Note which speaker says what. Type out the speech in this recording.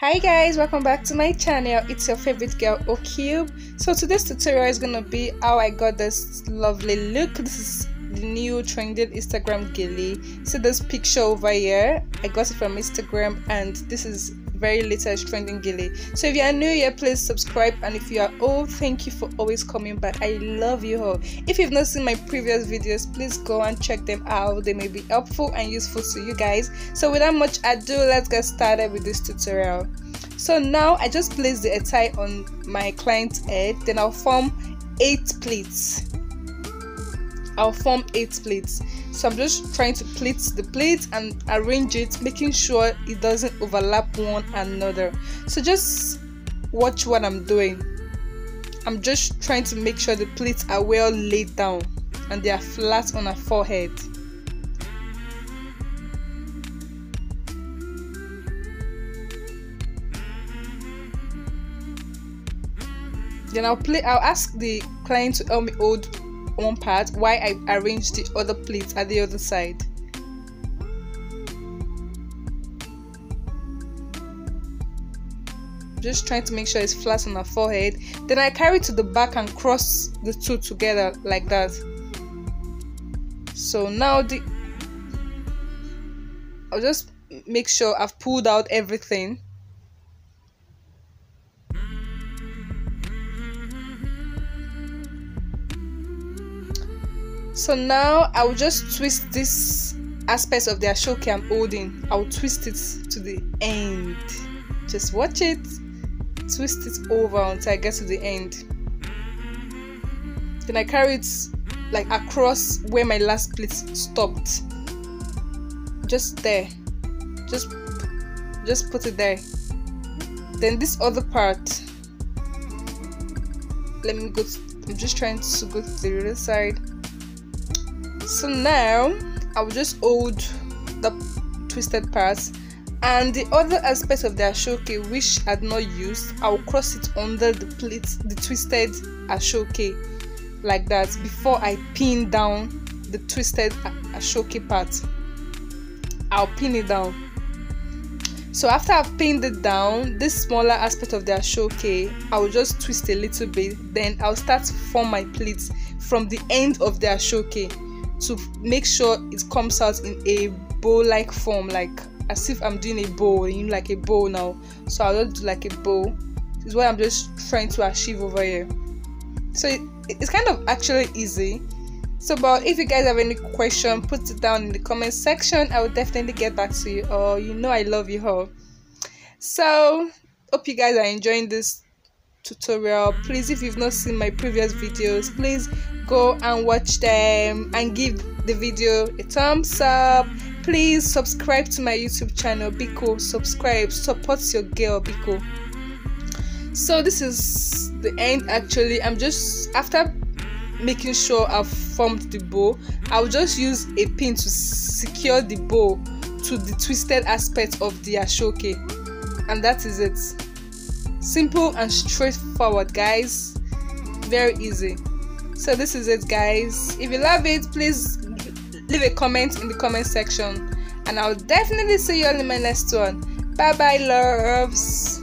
Speaker 1: Hi guys, welcome back to my channel. It's your favorite girl Ocube. So today's tutorial is gonna be how I got this lovely look. This is the new trending Instagram GELE. See this picture over here? I got it from Instagram and this is very latest trending GELE. So if you are new here, please subscribe, and if you are old, thank you for always coming back. I love you all. If you've not seen my previous videos, please go and check them out. They may be helpful and useful to you guys. So without much ado, let's get started with this tutorial. So now I just place the tie on my client's head, then I'll form 8 pleats. So I'm just trying to pleat the pleats and arrange it, making sure it doesn't overlap one another. So just watch what I'm doing. I'm just trying to make sure the pleats are well laid down and they are flat on her forehead. Then I'll ask the client to help me hold one part while I arrange the other pleats at the other side. Just trying to make sure it's flat on her forehead. Then I carry it to the back and cross the two together like that. So now I'll just make sure I've pulled out everything. So now I will just twist this aspect of the ashoke I'm holding. I'll twist it to the end. Just watch it. Twist it over until I get to the end. Then I carry it like across where my last pleat stopped. Just there. Just put it there. Then this other part. I'm just trying to go to the other side. So now I will just hold the twisted parts, and the other aspect of the ashoke which I had not used, I will cross it under the pleat, the twisted ashoke like that, before I pin down the twisted ashoke part. I'll pin it down. So after I've pinned it down, this smaller aspect of the ashoke, I will just twist a little bit. Then I'll start to form my pleats from the end of the ashoke, to make sure it comes out in a bow-like form, like as if I'm doing a bow, like a bow now. So I'll just do like a bow. This is what I'm just trying to achieve over here. So it's kind of actually easy. So but if you guys have any question, put it down in the comment section. I will definitely get back to you. Oh, you know I love you all. So hope you guys are enjoying this tutorial. Please, if you've not seen my previous videos, please go and watch them and give the video a thumbs up. Please subscribe to my YouTube channel. Biko, subscribe, support your girl Biko. So this is the end. Actually, I'm just, after making sure I've formed the bow, I'll just use a pin to secure the bow to the twisted aspect of the ashoke, and that is it. Simple and straightforward, guys. Very easy. So this is it, guys. If you love it, please leave a comment in the comment section, and I'll definitely see you all in my next one. Bye bye, loves.